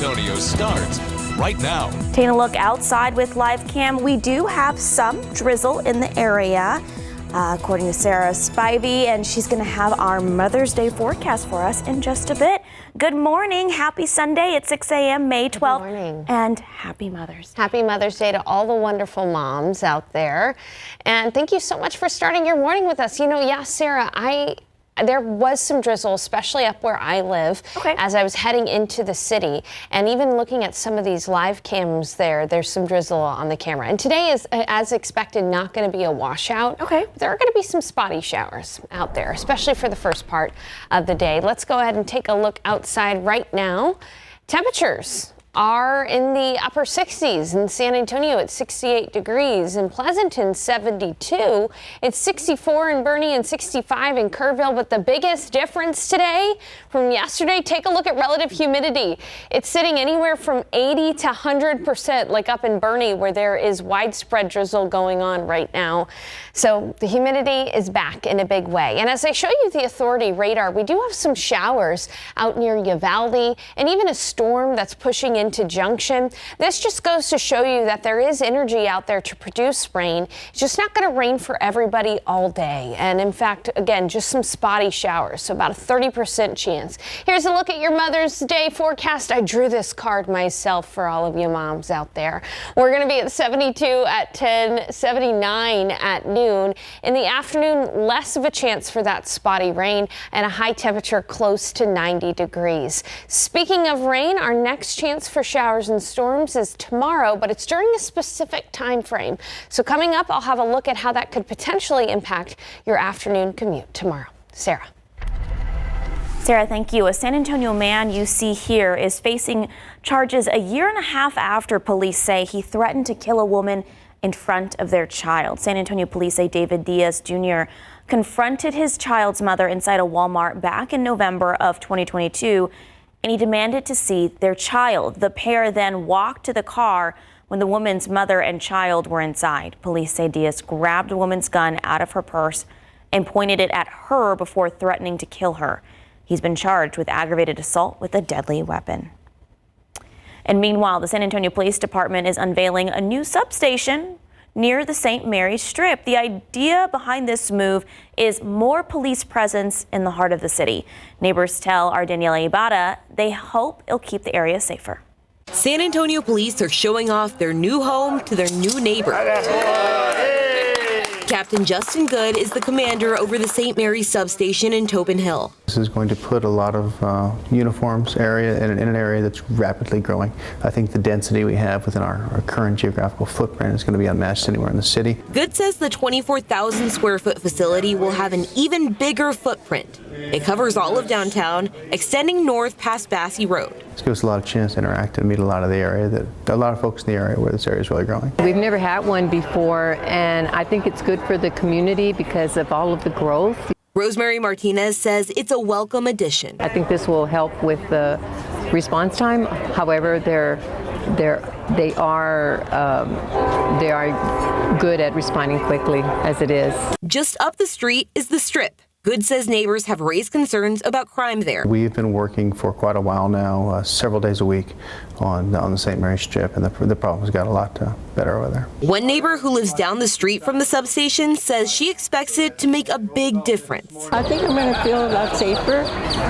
Antonio starts right now. Taking a look outside with live cam, we do have some drizzle in the area, according to Sarah Spivey, and she's going to have our Mother's Day forecast for us in just a bit. Good morning. Happy Sunday at 6 a.m. May 12th. Good morning. And happy Mother's Day. Happy Mother's Day to all the wonderful moms out there. And thank you so much for starting your morning with us. You know, yeah, Sarah, there was some drizzle, especially up where I live, as I was heading into the city. And even looking at some of these live cams there's some drizzle on the camera. And today is, as expected, not going to be a washout. There are going to be some spotty showers out there, especially for the first part of the day. Let's go ahead and take a look outside right now. Temperatures are in the upper 60s in San Antonio at 68 degrees, in Pleasanton 72, it's 64 in Bernie and 65 in Kerrville. But the biggest difference today from yesterday, take a look at relative humidity. It's sitting anywhere from 80 to 100%, like up in Bernie where there is widespread drizzle going on right now. So the humidity is back in a big way. And as I show you the authority radar, we do have some showers out near Uvalde and even a storm that's pushing into Junction. This just goes to show you that there is energy out there to produce rain. It's just not going to rain for everybody all day. And in fact, again, just some spotty showers, so about a 30% chance. Here's a look at your Mother's Day forecast. I drew this card myself for all of you moms out there. We're going to be at 72 at 10, 79 at noon. In the afternoon, less of a chance for that spotty rain and a high temperature close to 90 degrees. Speaking of rain, our next chance for showers and storms is tomorrow, but it's during a specific time frame. So coming up, I'll have a look at how that could potentially impact your afternoon commute tomorrow. Sarah. Sarah, thank you. A San Antonio man you see here is facing charges a year and a half after police say he threatened to kill a woman in front of their child. San Antonio police say David Diaz Jr. confronted his child's mother inside a Walmart back in November of 2022, and he demanded to see their child. The pair then walked to the car when the woman's mother and child were inside. Police say Diaz grabbed the woman's gun out of her purse and pointed it at her before threatening to kill her. He's been charged with aggravated assault with a deadly weapon. And meanwhile, the San Antonio Police Department is unveiling a new substation near the St. Mary's Strip. The idea behind this move is more police presence in the heart of the city. Neighbors tell our Daniela Ibarra they hope it'll keep the area safer. San Antonio police are showing off their new home to their new neighbor. Captain Justin Good is the commander over the St. Mary's substation in Tobin Hill. This is going to put a lot of uniforms area in an area that's rapidly growing. I think the density we have within our current geographical footprint is going to be unmatched anywhere in the city. Good says the 24,000 square foot facility will have an even bigger footprint. It covers all of downtown, extending north past Bassey Road. This gives us a lot of chance to interact and meet a lot of folks in the area where this area is really growing. We've never had one before, and I think it's good for the community because of all of the growth. Rosemary Martinez says it's a welcome addition. I think this will help with the response time. However, they are good at responding quickly as it is. Just up the street is the Strip. Good says neighbors have raised concerns about crime there. We've been working for quite a while now, several days a week on the St. Mary's Strip, and the problem's got a lot better over there. One neighbor who lives down the street from the substation says she expects it to make a big difference. I think I'm going to feel a lot safer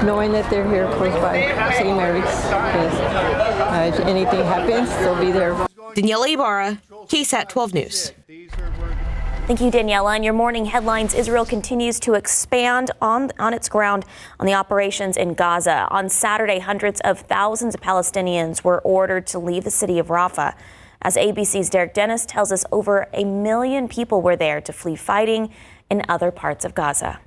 knowing that they're here close by St. Mary's, because if anything happens, they'll be there. Daniela Ibarra, KSAT 12 News. Thank you, Daniela. In your morning headlines, Israel continues to expand on its ground on the operations in Gaza. On Saturday, hundreds of thousands of Palestinians were ordered to leave the city of Rafah. As ABC's Derek Dennis tells us, over 1 million people were there to flee fighting in other parts of Gaza.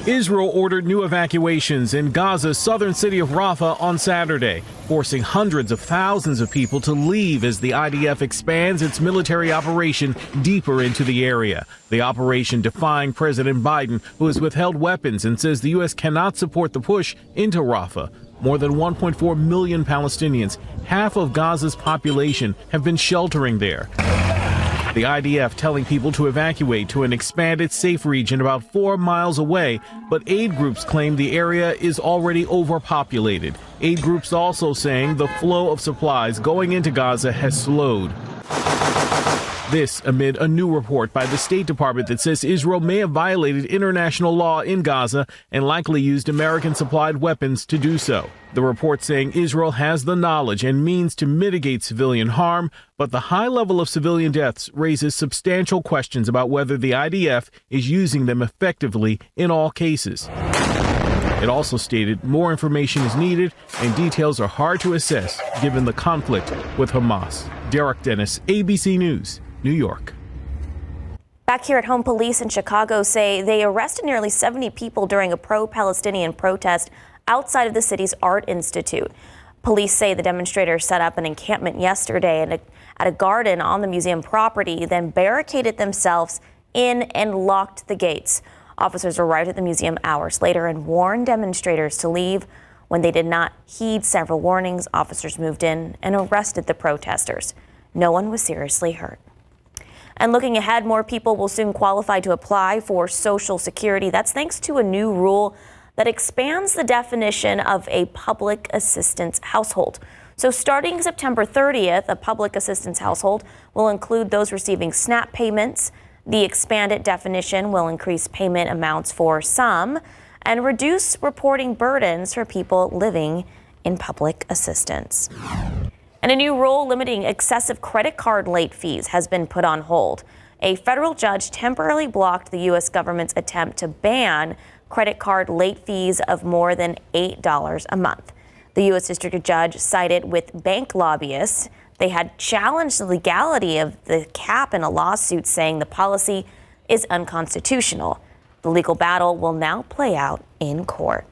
Israel ordered new evacuations in Gaza's southern city of Rafah on Saturday, forcing hundreds of thousands of people to leave as the IDF expands its military operation deeper into the area. The operation defying President Biden, who has withheld weapons and says the U.S. cannot support the push into Rafah. More than 1.4 million Palestinians, half of Gaza's population, have been sheltering there. The IDF telling people to evacuate to an expanded safe region about 4 miles away, but aid groups claim the area is already overpopulated. Aid groups also saying the flow of supplies going into Gaza has slowed. This amid a new report by the State Department that says Israel may have violated international law in Gaza and likely used American-supplied weapons to do so. The report saying Israel has the knowledge and means to mitigate civilian harm, but the high level of civilian deaths raises substantial questions about whether the IDF is using them effectively in all cases. It also stated more information is needed and details are hard to assess given the conflict with Hamas. Derek Dennis, ABC News, New York. Back here at home, police in Chicago say they arrested nearly 70 people during a pro-Palestinian protest outside of the city's Art Institute. Police say the demonstrators set up an encampment yesterday at a garden on the museum property, then barricaded themselves in and locked the gates. Officers arrived at the museum hours later and warned demonstrators to leave. When they did not heed several warnings, officers moved in and arrested the protesters. No one was seriously hurt. And looking ahead, more people will soon qualify to apply for Social Security. That's thanks to a new rule that expands the definition of a public assistance household. So starting September 30th, a public assistance household will include those receiving SNAP payments. The expanded definition will increase payment amounts for some and reduce reporting burdens for people living in public assistance. And a new rule limiting excessive credit card late fees has been put on hold. A federal judge temporarily blocked the U.S. government's attempt to ban credit card late fees of more than $8 a month. The U.S. District Judge sided with bank lobbyists. They had challenged the legality of the cap in a lawsuit, saying the policy is unconstitutional. The legal battle will now play out in court.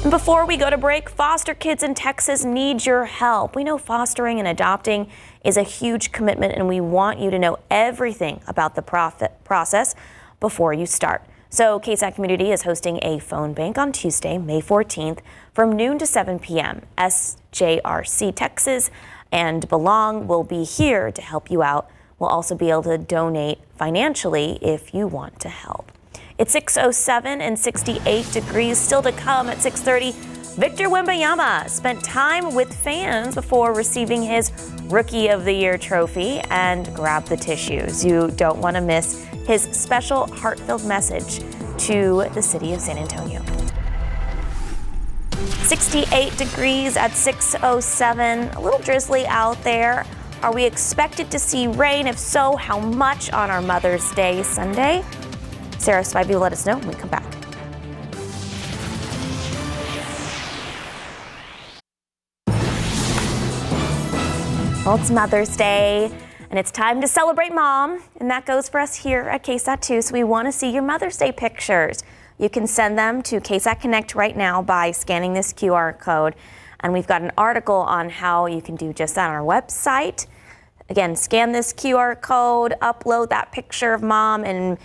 And before we go to break, foster kids in Texas need your help. We know fostering and adopting is a huge commitment, and we want you to know everything about the process before you start. So KSAT Community is hosting a phone bank on Tuesday, May 14th from noon to 7 p.m. SJRC Texas and Belong will be here to help you out. We'll also be able to donate financially if you want to help. It's 6:07 and 68 degrees still to come at 6:30. Victor Wembanyama spent time with fans before receiving his Rookie of the Year trophy and grabbed the tissues. You don't want to miss his special heartfelt message to the city of San Antonio. 68 degrees at 6:07, a little drizzly out there. Are we expected to see rain? If so, how much on our Mother's Day Sunday? Sarah Spivey will let us know when we come back. Well, it's Mother's Day, and it's time to celebrate Mom, and that goes for us here at KSAT too. So we want to see your Mother's Day pictures. You can send them to KSAT Connect right now by scanning this QR code, and we've got an article on how you can do just that on our website. Again, scan this QR code, upload that picture of Mom, and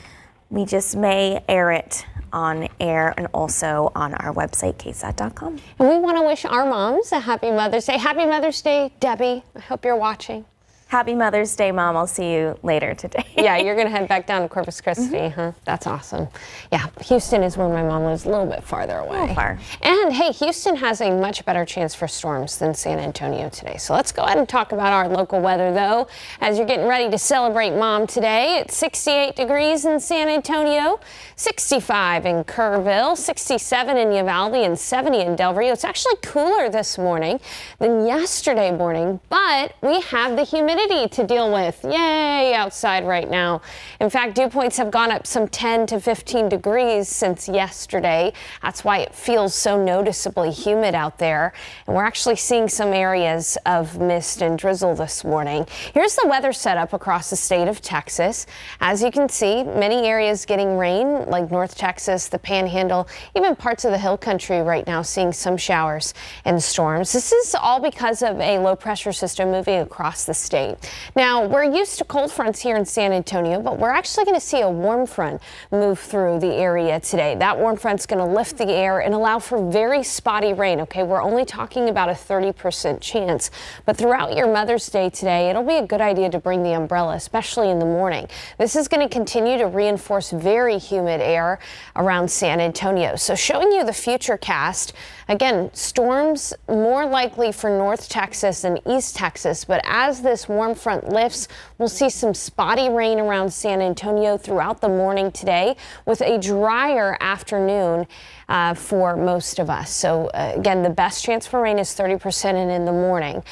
we just may air it on air and also on our website, ksat.com. And we want to wish our moms a happy Mother's Day. Happy Mother's Day, Debbie. I hope you're watching. Happy Mother's Day, Mom. I'll see you later today. Yeah, you're going to head back down to Corpus Christi, huh? That's awesome. Yeah, Houston is where my mom lives, a little bit farther away. A little far. And hey, Houston has a much better chance for storms than San Antonio today. So let's go ahead and talk about our local weather, though. As you're getting ready to celebrate Mom today, it's 68 degrees in San Antonio, 65 in Kerrville, 67 in Uvalde, and 70 in Del Rio. It's actually cooler this morning than yesterday morning, but we have the humidity to deal with. Yay, outside right now. In fact, dew points have gone up some 10 to 15 degrees since yesterday. That's why it feels so noticeably humid out there. And we're actually seeing some areas of mist and drizzle this morning. Here's the weather setup across the state of Texas. As you can see, many areas getting rain, like North Texas, the Panhandle, even parts of the Hill Country right now seeing some showers and storms. This is all because of a low pressure system moving across the state. tonight. Now, we're used to cold fronts here in San Antonio, but we're actually going to see a warm front move through the area today. That warm front's going to lift the air and allow for very spotty rain. Okay, we're only talking about a 30% chance, but throughout your Mother's Day today, it'll be a good idea to bring the umbrella, especially in the morning. This is going to continue to reinforce very humid air around San Antonio. So showing you the future cast, again, storms more likely for North Texas and East Texas, but as this warm front lifts, we'll see some spotty rain around San Antonio throughout the morning today with a drier afternoon for most of us. So again, the best chance for rain is 30% and in the morning.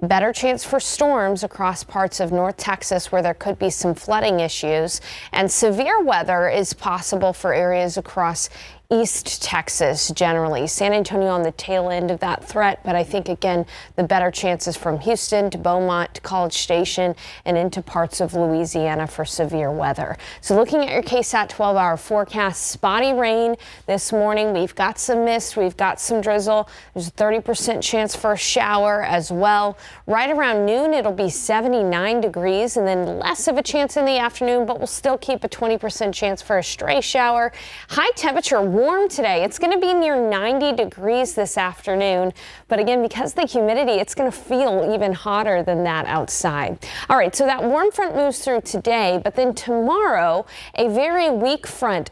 Better chance for storms across parts of North Texas where there could be some flooding issues, and severe weather is possible for areas across East Texas generally. San Antonio on the tail end of that threat, but I think again the better chances from Houston to Beaumont to College Station and into parts of Louisiana for severe weather. So looking at your KSAT 12-hour forecast, spotty rain this morning. We've got some mist, we've got some drizzle. There's a 30% chance for a shower as well. Right around noon it'll be 79 degrees and then less of a chance in the afternoon, but we'll still keep a 20% chance for a stray shower. High temperature warm today. It's going to be near 90 degrees this afternoon, but again, because of the humidity, it's going to feel even hotter than that outside. All right, so that warm front moves through today, but then tomorrow, a very weak front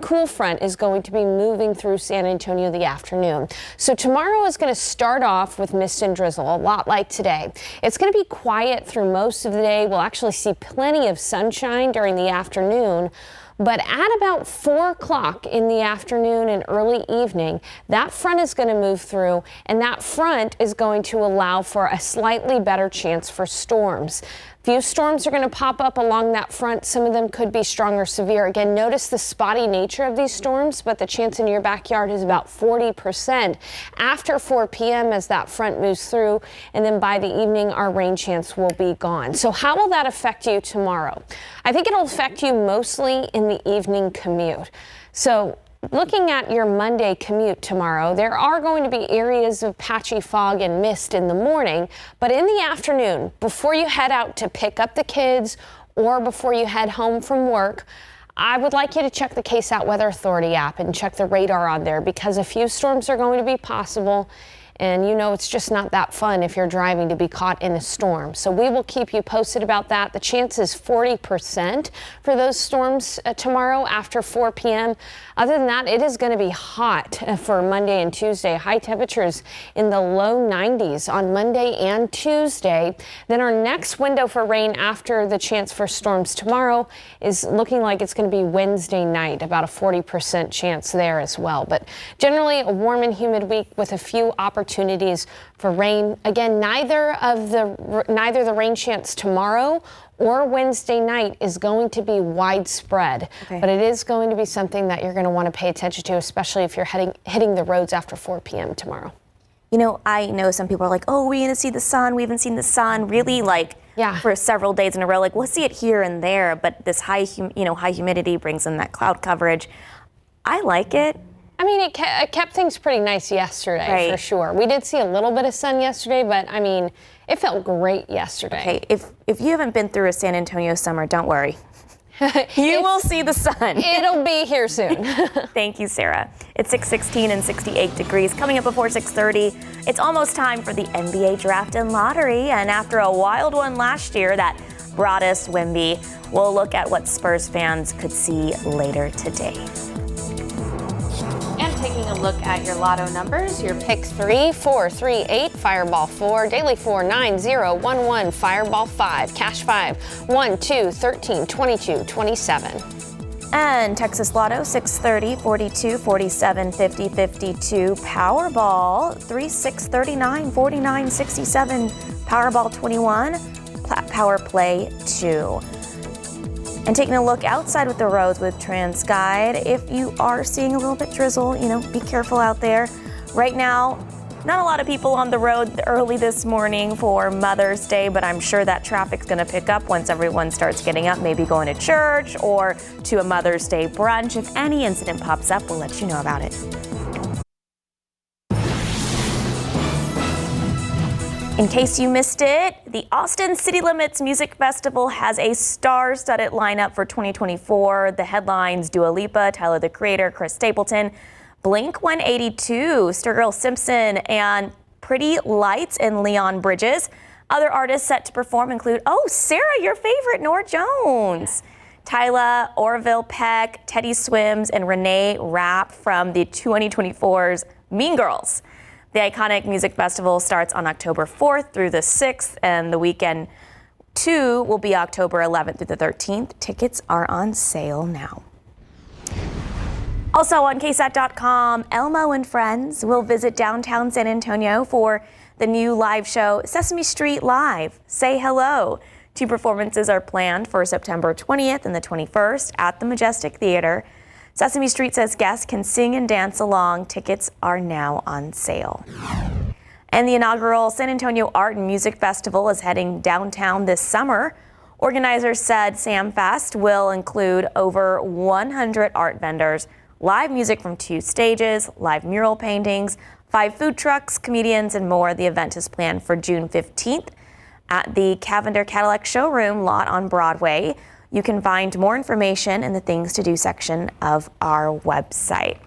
cool front is going to be moving through San Antonio the afternoon. So tomorrow is going to start off with mist and drizzle, a lot like today. It's going to be quiet through most of the day. We'll actually see plenty of sunshine during the afternoon. But at about 4 o'clock in the afternoon and early evening, that front is going to move through, and that front is going to allow for a slightly better chance for storms. Few storms are going to pop up along that front. Some of them could be strong or severe. Again, notice the spotty nature of these storms, but the chance in your backyard is about 40% after 4 p.m. as that front moves through, and then by the evening, our rain chance will be gone. So how will that affect you tomorrow? I think it'll affect you mostly in the evening commute. So looking at your Monday commute tomorrow, there are going to be areas of patchy fog and mist in the morning, but in the afternoon, before you head out to pick up the kids or before you head home from work, I would like you to check the KSAT Weather Authority app and check the radar on there, because a few storms are going to be possible. And you know, it's just not that fun if you're driving to be caught in a storm. So we will keep you posted about that. The chance is 40% for those storms tomorrow after 4 p.m. Other than that, it is going to be hot for Monday and Tuesday. High temperatures in the low 90s on Monday and Tuesday. Then our next window for rain after the chance for storms tomorrow is looking like it's going to be Wednesday night, about a 40% chance there as well. But generally a warm and humid week with a few opportunities for rain. Again, neither the rain chance tomorrow or Wednesday night is going to be widespread, but it is going to be something that you're going to want to pay attention to, especially if you're hitting the roads after 4 p.m. tomorrow. You know, I know some people are like, oh, we're going to see the sun. We haven't seen the sun really for several days in a row. Like, we'll see it here and there, but this high humidity brings in that cloud coverage. I like it. I mean, it kept things pretty nice yesterday, for sure. We did see a little bit of sun yesterday, but I mean, it felt great yesterday. Okay, if you haven't been through a San Antonio summer, don't worry. You will see the sun. It'll be here soon. Thank you, Sarah. It's 6:16 and 68 degrees. Coming up before 6:30, it's almost time for the NBA Draft and Lottery. And after a wild one last year that brought us Wemby, we'll look at what Spurs fans could see later today. And taking a look at your lotto numbers, your pick 3, 4, 3, 8, Fireball 4, Daily 4, 9, 0, 1, 1, Fireball 5, Cash 5, 1, 2, 13, 22, 27. And Texas Lotto 630, 42, 47, 50, 52, Powerball 3, 6, 39, 49, 67, Powerball 21, Power Play 2. And taking a look outside with the roads with TransGuide, if you are seeing a little bit drizzle, be careful out there. Right now, not a lot of people on the road early this morning for Mother's Day, but I'm sure that traffic's going to pick up once everyone starts getting up, maybe going to church or to a Mother's Day brunch. If any incident pops up, we'll let you know about it. In case you missed it, the Austin City Limits Music Festival has a star-studded lineup for 2024. The headlines: Dua Lipa, Tyler the Creator, Chris Stapleton, Blink-182, Sturgill Simpson, and Pretty Lights and Leon Bridges. Other artists set to perform include, Sarah, your favorite, Norah Jones, Tyla, Orville Peck, Teddy Swims, and Renee Rapp from the 2024's Mean Girls. The iconic music festival starts on October 4th through the 6th, and the weekend 2 will be October 11th through the 13th. Tickets are on sale now. Also on KSAT.com, Elmo and friends will visit downtown San Antonio for the new live show Sesame Street Live. Say hello. 2 performances are planned for September 20th and the 21st at the Majestic Theater. Sesame Street says guests can sing and dance along. Tickets are now on sale. And the inaugural San Antonio Art and Music Festival is heading downtown this summer. Organizers said Sam Fest will include over 100 art vendors, live music from 2 stages, live mural paintings, 5 food trucks, comedians, and more. The event is planned for June 15th at the Cavender Cadillac Showroom lot on Broadway. You can find more information in the Things to Do section of our website.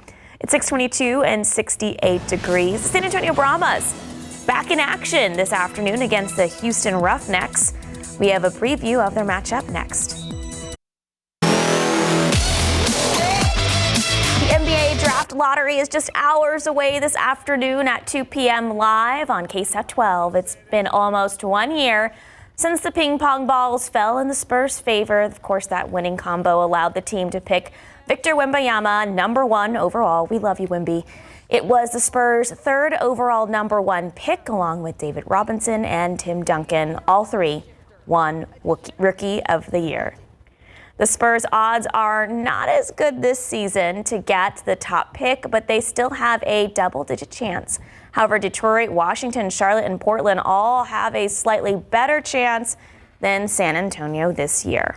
It's 6:22 and 68 degrees. The San Antonio Brahmas back in action this afternoon against the Houston Roughnecks. We have a preview of their matchup next. The NBA Draft Lottery is just hours away this afternoon at 2 p.m. live on KSAT 12. It's been almost 1 year since the ping pong balls fell in the Spurs' favor. Of course, that winning combo allowed the team to pick Victor Wembanyama number 1 overall. We love you, Wemby. It was the Spurs' 3rd overall number 1 pick, along with David Robinson and Tim Duncan. All 3 won Rookie of the Year. The Spurs' odds are not as good this season to get the top pick, but they still have a double-digit chance. However, Detroit, Washington, Charlotte, and Portland all have a slightly better chance than San Antonio this year.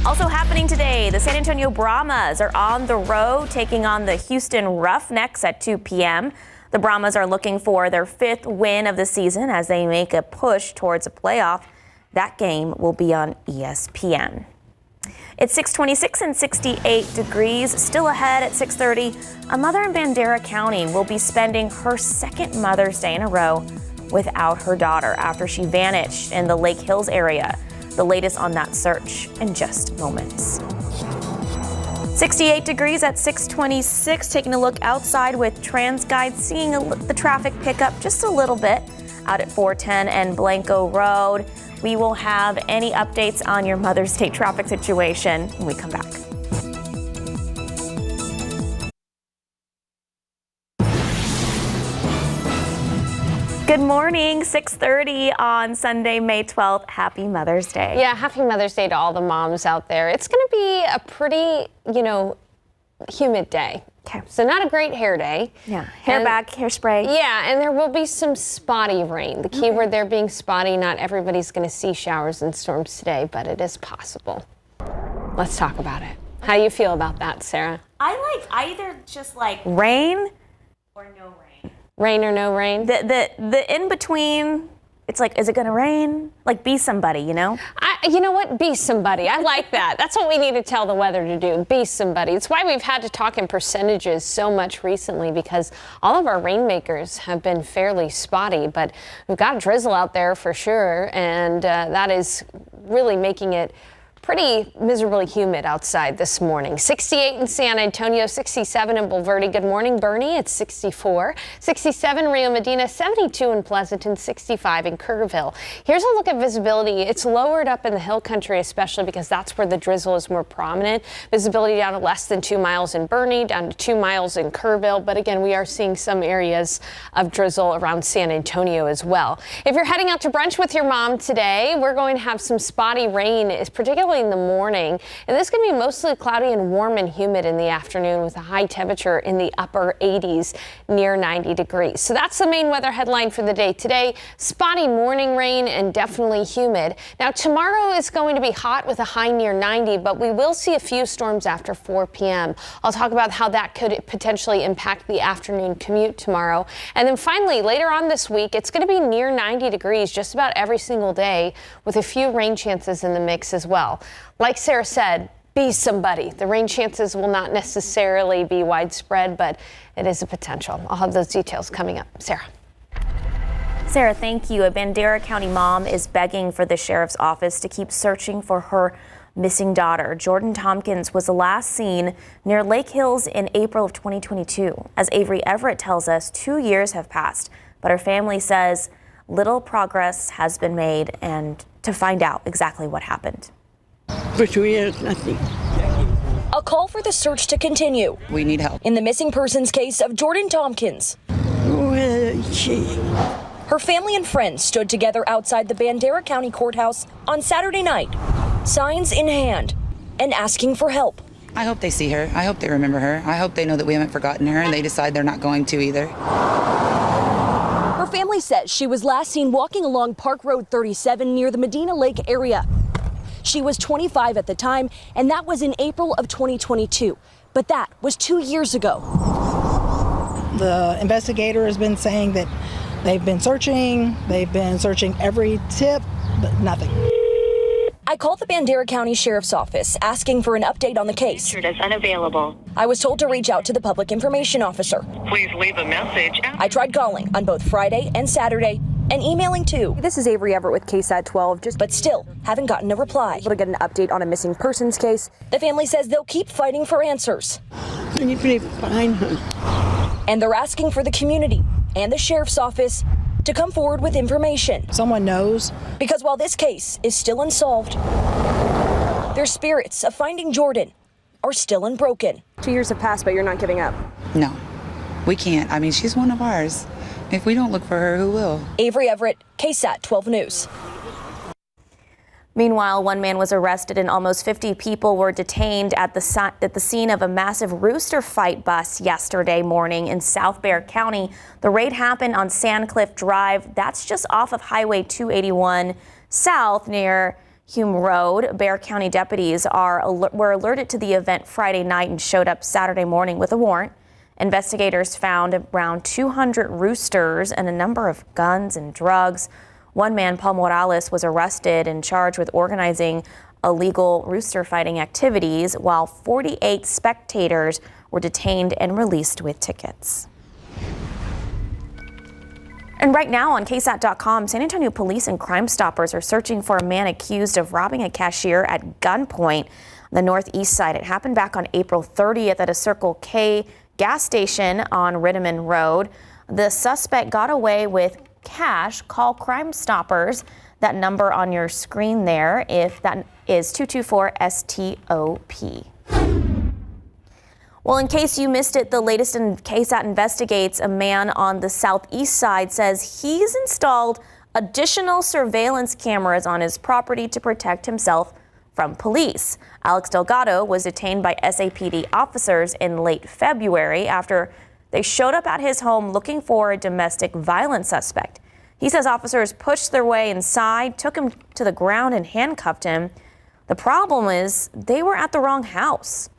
Also happening today, the San Antonio Brahmas are on the road taking on the Houston Roughnecks at 2 p.m. The Brahmas are looking for their 5th win of the season as they make a push towards a playoff. That game will be on ESPN. It's 6:26 and 68 degrees. Still ahead at 6:30, a mother in Bandera County will be spending her 2nd Mother's Day in a row without her daughter after she vanished in the Lake Hills area. The latest on that search in just moments. 68 degrees at 6:26. Taking a look outside with TransGuide, seeing the traffic pick up just a little bit out at 410 and Blanco Road. We will have any updates on your Mother's Day traffic situation when we come back. Good morning, 6:30 on Sunday, May 12th. Happy Mother's Day. Yeah, happy Mother's Day to all the moms out there. It's going to be a pretty, humid day. Okay. So not a great hair day. Yeah, hair back, hairspray. Yeah, and there will be some spotty rain. The key word there being spotty. Not everybody's going to see showers and storms today, but it is possible. Let's talk about it. How do you feel about that, Sarah? I either just like rain or no rain. Rain or no rain? The in between, it's like, is it gonna rain? Like, be somebody, you know? You know what? Be somebody. I like that. That's what we need to tell the weather to do. Be somebody. It's why we've had to talk in percentages so much recently, because all of our rainmakers have been fairly spotty, but we've got a drizzle out there for sure, and that is really making it pretty miserably humid outside this morning. 68 in San Antonio, 67 in Bulverde. Good morning, Bernie. It's 64. 67 Rio Medina, 72 in Pleasanton, 65 in Kerrville. Here's a look at visibility. It's lowered up in the hill country, especially because that's where the drizzle is more prominent. Visibility down to less than 2 miles in Bernie, down to 2 miles in Kerrville. But again, we are seeing some areas of drizzle around San Antonio as well. If you're heading out to brunch with your mom today, we're going to have some spotty rain, particularly especially in the morning. And this is going to be mostly cloudy and warm and humid in the afternoon with a high temperature in the upper 80s near 90 degrees. So that's the main weather headline for the day today. Spotty morning rain and definitely humid. Now tomorrow is going to be hot with a high near 90, but we will see a few storms after 4 p.m. I'll talk about how that could potentially impact the afternoon commute tomorrow. And then finally, later on this week, it's going to be near 90 degrees just about every single day with a few rain chances in the mix as well. Like Sarah said, be somebody. The rain chances will not necessarily be widespread, but it is a potential. I'll have those details coming up. Sarah. Sarah, thank you. A Bandera County mom is begging for the sheriff's office to keep searching for her missing daughter. Jordan Tompkins was last seen near Lake Hills in April of 2022. As Avery Everett tells us, 2 years have passed, but her family says little progress has been made and to find out exactly what happened. For 2 years, nothing. A call for the search to continue. We need help. In the missing persons case of Jordan Tompkins. Where is she? Her family and friends stood together outside the Bandera County Courthouse on Saturday night, signs in hand, and asking for help. I hope they see her. I hope they remember her. I hope they know that we haven't forgotten her and they decide they're not going to either. Her family says she was last seen walking along Park Road 37 near the Medina Lake area. She was 25 at the time, and that was in April of 2022. But that was 2 years ago. The investigator has been saying that they've been searching every tip, but nothing. I called the Bandera County Sheriff's Office asking for an update on the case. As unavailable. I was told to reach out to the Public Information Officer. Please leave a message. I tried calling on both Friday and Saturday and emailing too. This is Avery Everett with KSAT 12. But still haven't gotten a reply. Able to get an update on a missing persons case. The family says they'll keep fighting for answers. I need to find her. And they're asking for the community and the sheriff's office to come forward with information. Someone knows. Because while this case is still unsolved, their spirits of finding Jordan are still unbroken. 2 years have passed, but you're not giving up. No, we can't. I mean, she's one of ours. If we don't look for her, who will? Avery Everett, KSAT 12 News. Meanwhile, one man was arrested and almost 50 people were detained at the scene of a massive rooster fight bust yesterday morning in South Bexar County. The raid happened on Sandcliff Drive. That's just off of Highway 281 south near Hume Road. Bexar County deputies were alerted to the event Friday night and showed up Saturday morning with a warrant. Investigators found around 200 roosters and a number of guns and drugs. One man, Paul Morales, was arrested and charged with organizing illegal rooster fighting activities, while 48 spectators were detained and released with tickets. And right now on KSAT.com, San Antonio police and Crime Stoppers are searching for a man accused of robbing a cashier at gunpoint on the northeast side. It happened back on April 30th at a Circle K gas station on Rittiman Road. The suspect got away with cash. Call Crime Stoppers. That number on your screen there, if that is 224-STOP. Well, in case you missed it, the latest in KSAT investigates. A man on the southeast side says he's installed additional surveillance cameras on his property to protect himself from police. Alex Delgado was detained by SAPD officers in late February after they showed up at his home looking for a domestic violence suspect. He says officers pushed their way inside, took him to the ground and handcuffed him. The problem is they were at the wrong house.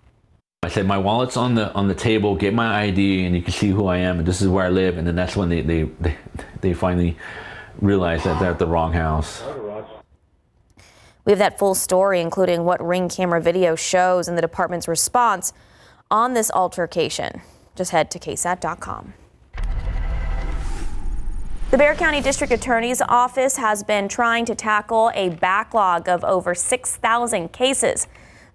I said, my wallet's on the table, get my ID and you can see who I am and this is where I live. And then that's when they finally realized that they're at the wrong house. We have that full story, including what Ring camera video shows and the department's response on this altercation. Just head to KSAT.com. The Bexar County District Attorney's Office has been trying to tackle a backlog of over 6,000 cases.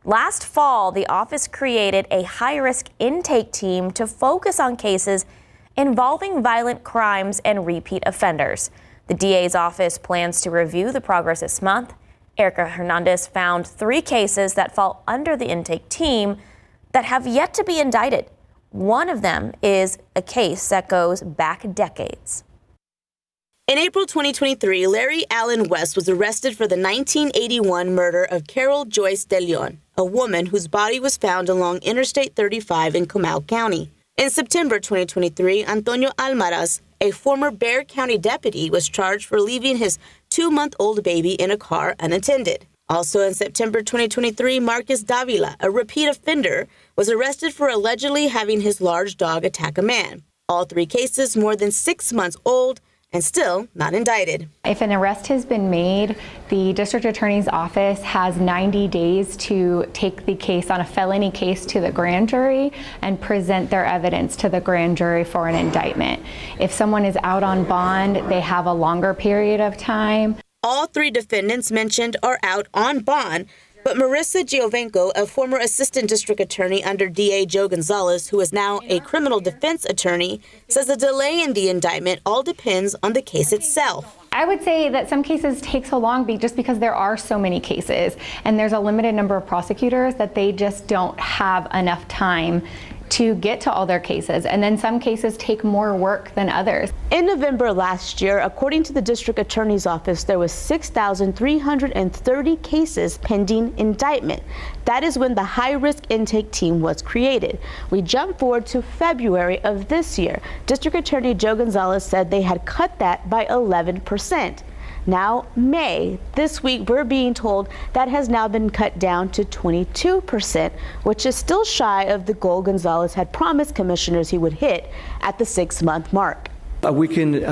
Last fall, the office created a high-risk intake team to focus on cases involving violent crimes and repeat offenders. The DA's office plans to review the progress this month. Erica Hernandez found 3 cases that fall under the intake team that have yet to be indicted. One of them is a case that goes back decades. In April 2023, Larry Allen West was arrested for the 1981 murder of Carol Joyce de Leon, a woman whose body was found along Interstate 35 in Comal County. In September 2023, Antonio Almaraz, a former Bexar County deputy, was charged for leaving his 2-month-old baby in a car unattended. Also in September 2023, Marcus Davila, a repeat offender, was arrested for allegedly having his large dog attack a man. All 3 cases more than 6 months old and still not indicted. If an arrest has been made, the district attorney's office has 90 days to take the case on a felony case to the grand jury and present their evidence to the grand jury for an indictment. If someone is out on bond, they have a longer period of time. All 3 defendants mentioned are out on bond, but Marissa Giovenco, a former assistant district attorney under DA Joe Gonzalez, who is now a criminal defense attorney, says the delay in the indictment all depends on the case itself. I would say that some cases take so long just because there are so many cases and there's a limited number of prosecutors that they just don't have enough time to get to all their cases, and then some cases take more work than others. In November last year, according to the district attorney's office, there was 6,330 cases pending indictment. That is when the high-risk intake team was created. We jump forward to February of this year. District Attorney Joe Gonzalez said they had cut that by 11%. Now, May, this week, we're being told that has now been cut down to 22%, which is still shy of the goal Gonzalez had promised commissioners he would hit at the 6-month mark. We can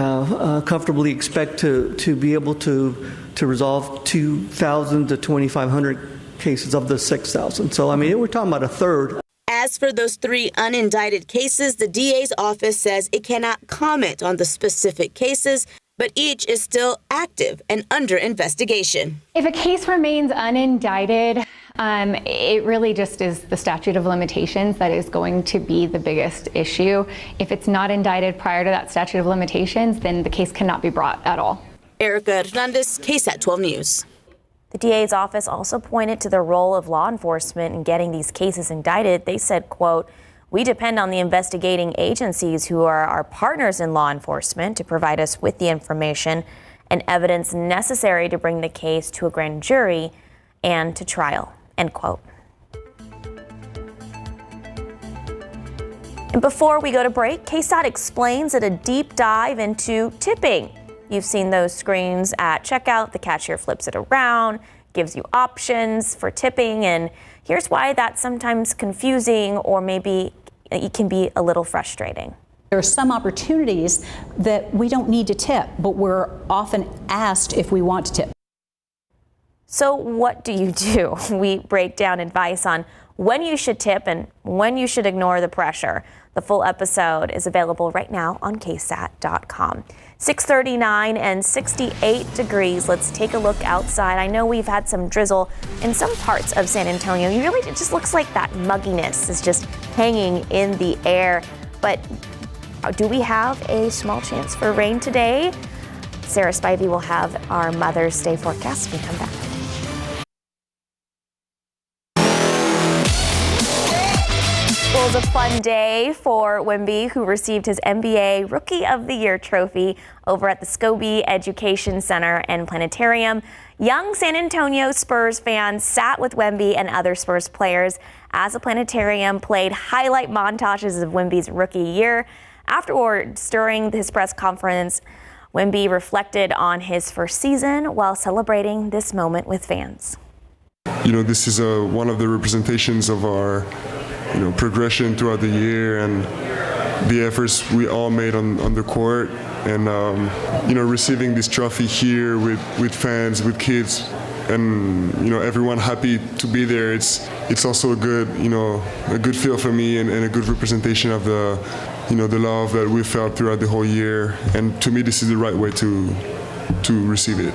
comfortably expect to be able to resolve 2,000 to 2,500 cases of the 6,000. So, I mean, we're talking about a third. As for those 3 unindicted cases, the DA's office says it cannot comment on the specific cases, but each is still active and under investigation. If a case remains unindicted, it really just is the statute of limitations that is going to be the biggest issue. If it's not indicted prior to that statute of limitations, then the case cannot be brought at all. Erica Hernandez, KSAT 12 News. The DA's office also pointed to the role of law enforcement in getting these cases indicted. They said, quote, "We depend on the investigating agencies who are our partners in law enforcement to provide us with the information and evidence necessary to bring the case to a grand jury and to trial," end quote. And before we go to break, KSAT explains at a deep dive into tipping. You've seen those screens at checkout. The cashier flips it around, gives you options for tipping, and here's why that's sometimes confusing or maybe it can be a little frustrating. There are some opportunities that we don't need to tip, but we're often asked if we want to tip. So what do? We break down advice on when you should tip and when you should ignore the pressure. The full episode is available right now on KSAT.com. 6:39 and 68 degrees. Let's take a look outside. I know we've had some drizzle in some parts of San Antonio. It just looks like that mugginess is just hanging in the air. But do we have a small chance for rain today? Sarah Spivey will have our Mother's Day forecast when we come back. Well, it was a fun day for Wemby, who received his NBA Rookie of the Year trophy over at the Scobie Education Center and Planetarium. Young San Antonio Spurs fans sat with Wemby and other Spurs players as the Planetarium played highlight montages of Wemby's rookie year. Afterwards, during his press conference, Wemby reflected on his first season while celebrating this moment with fans. This is one of the representations of our progression throughout the year and the efforts we all made on the court, and receiving this trophy here with fans, with kids, and everyone happy to be there. It's also a good feel for me and a good representation of the love that we felt throughout the whole year. And to me, this is the right way to receive it.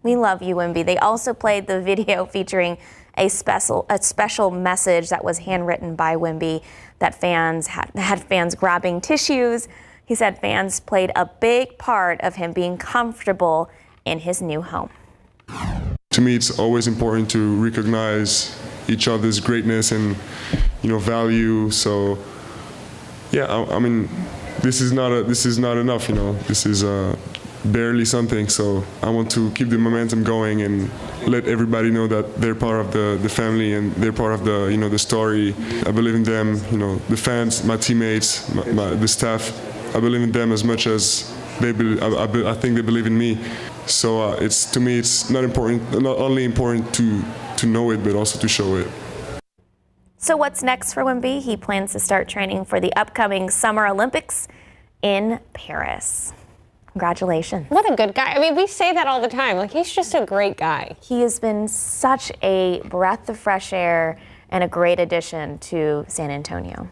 We love you, Wemby. They also played the video featuring a special message that was handwritten by Wemby that fans had fans grabbing tissues. He said fans played a big part of him being comfortable in his new home. To me, it's always important to recognize each other's greatness and value. So, yeah, I mean, this is not enough. This is barely something. So I want to keep the momentum going and let everybody know that they're part of the family and they're part of the story. I believe in them. The fans, my teammates, the staff. I believe in them as much as they believe. I think they believe in me. So to me, it's not only important to know it, but also to show it. So what's next for Wemby? He plans to start training for the upcoming Summer Olympics in Paris. Congratulations. What a good guy. I mean, we say that all the time. Like, he's just a great guy. He has been such a breath of fresh air and a great addition to San Antonio.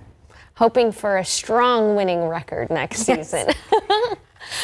Hoping for a strong winning record next season.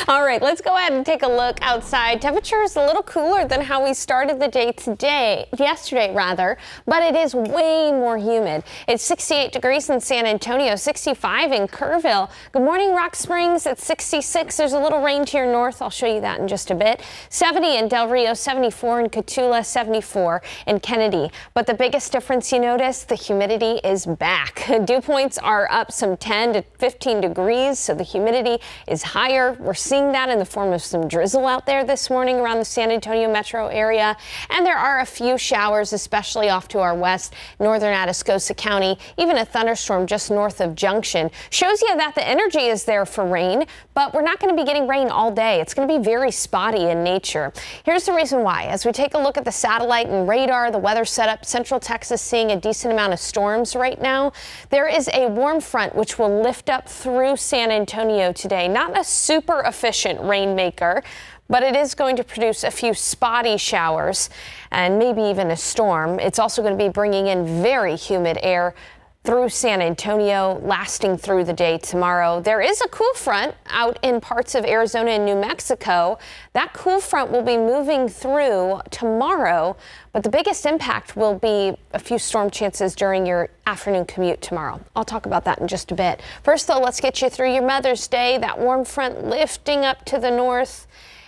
All right, let's go ahead and take a look outside. Temperature is a little cooler than how we started the day yesterday, but it is way more humid. It's 68 degrees in San Antonio, 65 in Kerrville. Good morning, Rock Springs at 66. There's a little rain to your north. I'll show you that in just a bit. 70 in Del Rio, 74 in Cotulla, 74 in Kennedy. But the biggest difference you notice, the humidity is back. Dew points are up some 10 to 15 degrees, so the humidity is higher. We're seeing that in the form of some drizzle out there this morning around the San Antonio metro area. And there are a few showers, especially off to our west, northern Atascosa County, even a thunderstorm just north of Junction. Shows you that the energy is there for rain, but we're not going to be getting rain all day. It's going to be very spotty in nature. Here's the reason why. As we take a look at the satellite and radar, the weather setup, Central Texas seeing a decent amount of storms right now. There is a warm front which will lift up through San Antonio today. Not a super efficient rainmaker, but it is going to produce a few spotty showers and maybe even a storm. It's also going to be bringing in very humid air through San Antonio, lasting through the day tomorrow. There is a cool front out in parts of Arizona and New Mexico. That cool front will be moving through tomorrow, but the biggest impact will be a few storm chances during your afternoon commute tomorrow. I'll talk about that in just a bit. First, though, let's get you through your Mother's Day. That warm front lifting up to the north.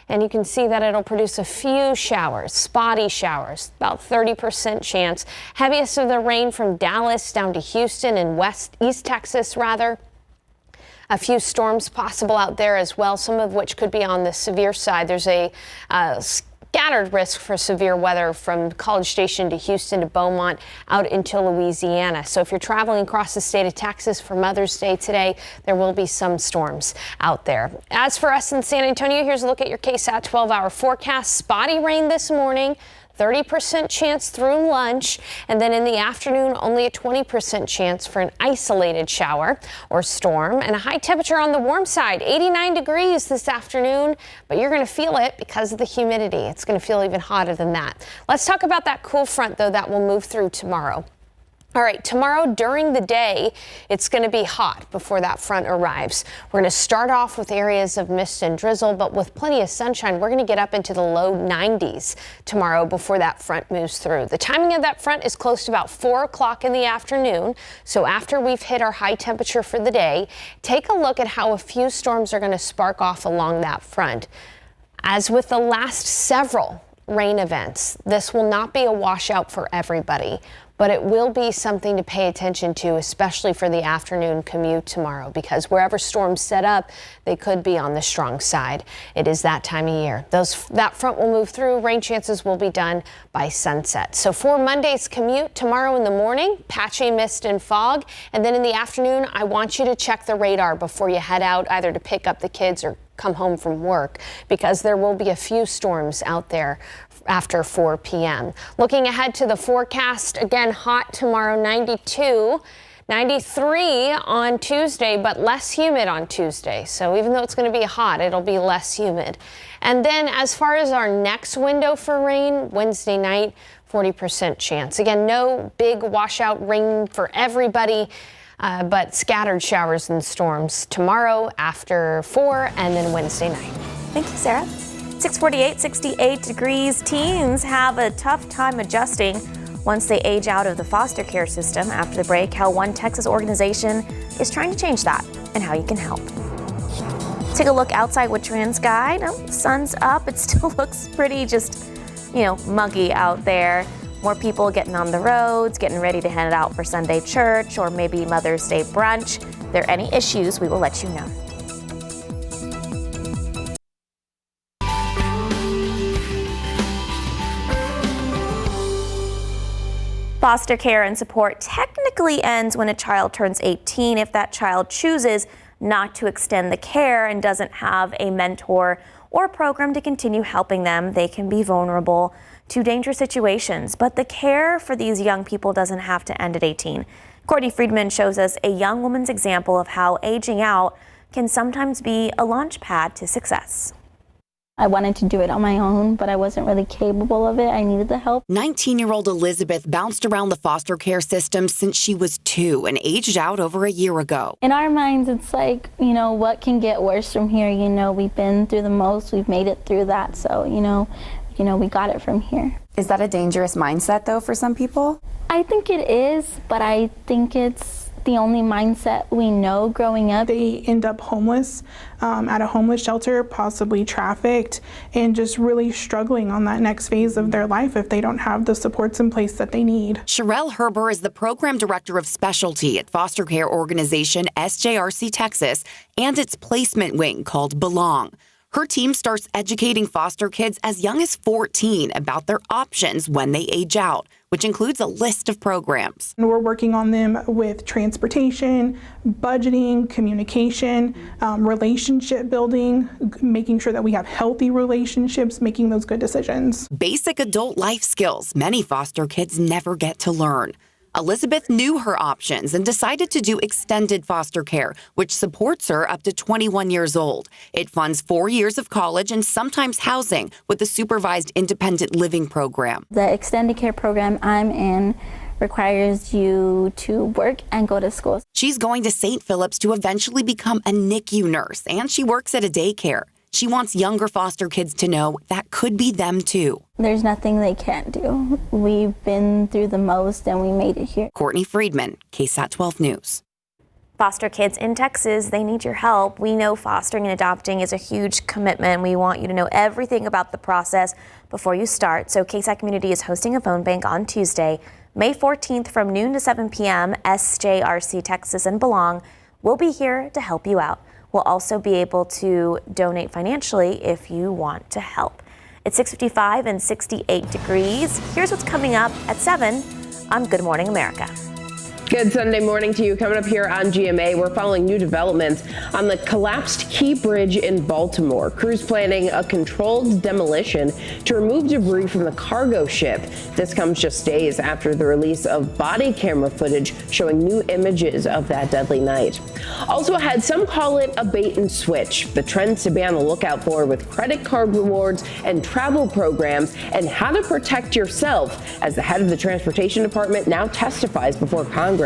And you can see that it'll produce a few showers, spotty showers, about 30% chance. Heaviest of the rain from Dallas down to Houston and East Texas, rather. A few storms possible out there as well, some of which could be on the severe side. There's a scattered risk for severe weather from College Station to Houston to Beaumont out into Louisiana. So if you're traveling across the state of Texas for Mother's Day today, there will be some storms out there. As for us in San Antonio, here's a look at your KSAT 12-hour forecast. Spotty rain this morning. 30% chance through lunch, and then in the afternoon, only a 20% chance for an isolated shower or storm, and a high temperature on the warm side, 89 degrees this afternoon, but you're going to feel it because of the humidity. It's going to feel even hotter than that. Let's talk about that cool front, though, that will move through tomorrow. All right, tomorrow during the day, it's going to be hot before that front arrives. We're going to start off with areas of mist and drizzle, but with plenty of sunshine, we're going to get up into the low 90s tomorrow before that front moves through. The timing of that front is close to about 4 o'clock in the afternoon. So after we've hit our high temperature for the day, take a look at how a few storms are going to spark off along that front. As with the last several rain events, this will not be a washout for everybody, but it will be something to pay attention to, especially for the afternoon commute tomorrow, because wherever storms set up, they could be on the strong side. It is that time of year. That front will move through. Rain chances will be done by sunset. So for Monday's commute, tomorrow in the morning, patchy mist and fog. And then in the afternoon, I want you to check the radar before you head out, either to pick up the kids or come home from work, because there will be a few storms out there after 4 p.m. Looking ahead to the forecast, again, hot tomorrow, 92, 93 on Tuesday, but less humid on Tuesday. So even though it's going to be hot, it'll be less humid. And then as far as our next window for rain, Wednesday night, 40% chance. Again, no big washout rain for everybody, but scattered showers and storms tomorrow after 4 and then Wednesday night. Thank you, Sarah. 648, 68 degrees. Teens have a tough time adjusting once they age out of the foster care system. After the break, how one Texas organization is trying to change that and how you can help. Take a look outside with Trans Guide. Oh, the sun's up. It still looks pretty muggy out there. More people getting on the roads, getting ready to head out for Sunday church or maybe Mother's Day brunch. If there are any issues, we will let you know. Foster care and support technically ends when a child turns 18 if that child chooses not to extend the care and doesn't have a mentor or program to continue helping them. They can be vulnerable to dangerous situations, but the care for these young people doesn't have to end at 18. Courtney Friedman shows us a young woman's example of how aging out can sometimes be a launch pad to success. I wanted to do it on my own, but I wasn't really capable of it. I needed the help. 19-year-old Elizabeth bounced around the foster care system since she was 2 and aged out over a year ago. In our minds, it's like, what can get worse from here? We've been through the most. We've made it through that. So, we got it from here. Is that a dangerous mindset, though, for some people? I think it is, but I think it's the only mindset we know growing up. They end up homeless at a homeless shelter, possibly trafficked, and just really struggling on that next phase of their life if they don't have the supports in place that they need. Sherelle Herber is the program director of specialty at foster care organization SJRC Texas and its placement wing called Belong. Her team starts educating foster kids as young as 14 about their options when they age out, which includes a list of programs. And we're working on them with transportation, budgeting, communication, relationship building, making sure that we have healthy relationships, making those good decisions. Basic adult life skills many foster kids never get to learn. Elizabeth knew her options and decided to do extended foster care, which supports her up to 21 years old. It funds 4 years of college and sometimes housing with the supervised independent living program. The extended care program I'm in requires you to work and go to school. She's going to St. Philip's to eventually become a NICU nurse, and she works at a daycare. She wants younger foster kids to know that could be them too. There's nothing they can't do. We've been through the most and we made it here. Courtney Friedman, KSAT 12 News. Foster kids in Texas, they need your help. We know fostering and adopting is a huge commitment. We want you to know everything about the process before you start. So KSAT Community is hosting a phone bank on Tuesday, May 14th from noon to 7 p.m. SJRC Texas and Belong will be here to help you out. We'll also be able to donate financially if you want to help. It's 6:55 and 68 degrees. Here's what's coming up at 7 on Good Morning America. Good Sunday morning to you. Coming up here on GMA, we're following new developments on the collapsed Key Bridge in Baltimore. Crews planning a controlled demolition to remove debris from the cargo ship. This comes just days after the release of body camera footage showing new images of that deadly night. Also ahead, some call it a bait and switch. The trends to be on the lookout for with credit card rewards and travel programs, and how to protect yourself as the head of the Transportation Department now testifies before Congress.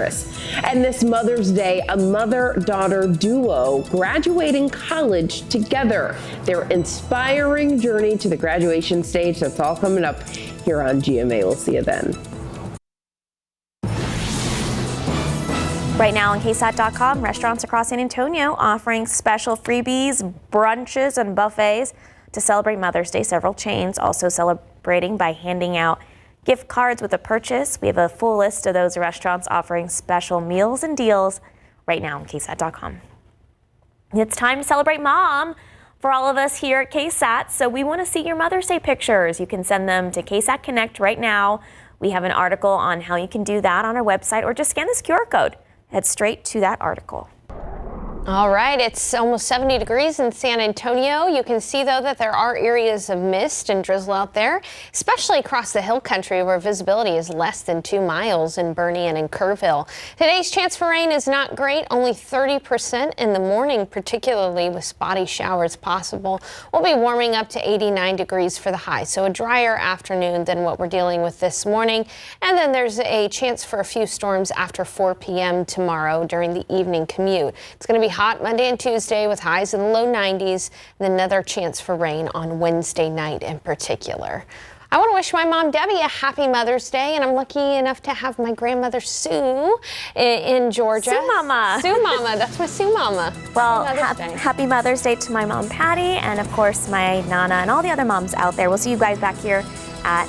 And this Mother's Day, a mother-daughter duo graduating college together. Their inspiring journey to the graduation stage, that's all coming up here on GMA. We'll see you then. Right now on KSAT.com, restaurants across San Antonio offering special freebies, brunches, and buffets to celebrate Mother's Day. Several chains also celebrating by handing out gift cards with a purchase. We have a full list of those restaurants offering special meals and deals right now on KSAT.com. It's time to celebrate Mom for all of us here at KSAT, so we want to see your Mother's Day pictures. You can send them to KSAT Connect right now. We have an article on how you can do that on our website, or just scan this QR code. Head straight to that article. All right, it's almost 70 degrees in San Antonio. You can see, though, that there are areas of mist and drizzle out there, especially across the hill country where visibility is less than 2 miles in Bernie and in Kerrville. Today's chance for rain is not great, only 30% in the morning, particularly with spotty showers possible. We'll be warming up to 89 degrees for the high, so a drier afternoon than what we're dealing with this morning. And then there's a chance for a few storms after 4 p.m. tomorrow during the evening commute. It's going to be hot Monday and Tuesday with highs in the low 90s, and another chance for rain on Wednesday night in particular. I want to wish my mom, Debbie, a happy Mother's Day, and I'm lucky enough to have my grandmother, Sue, in Georgia. Sue Mama. Sue Mama. That's my Sue Mama. Well, happy Mother's Day to my mom, Patty, and of course my Nana and all the other moms out there. We'll see you guys back here at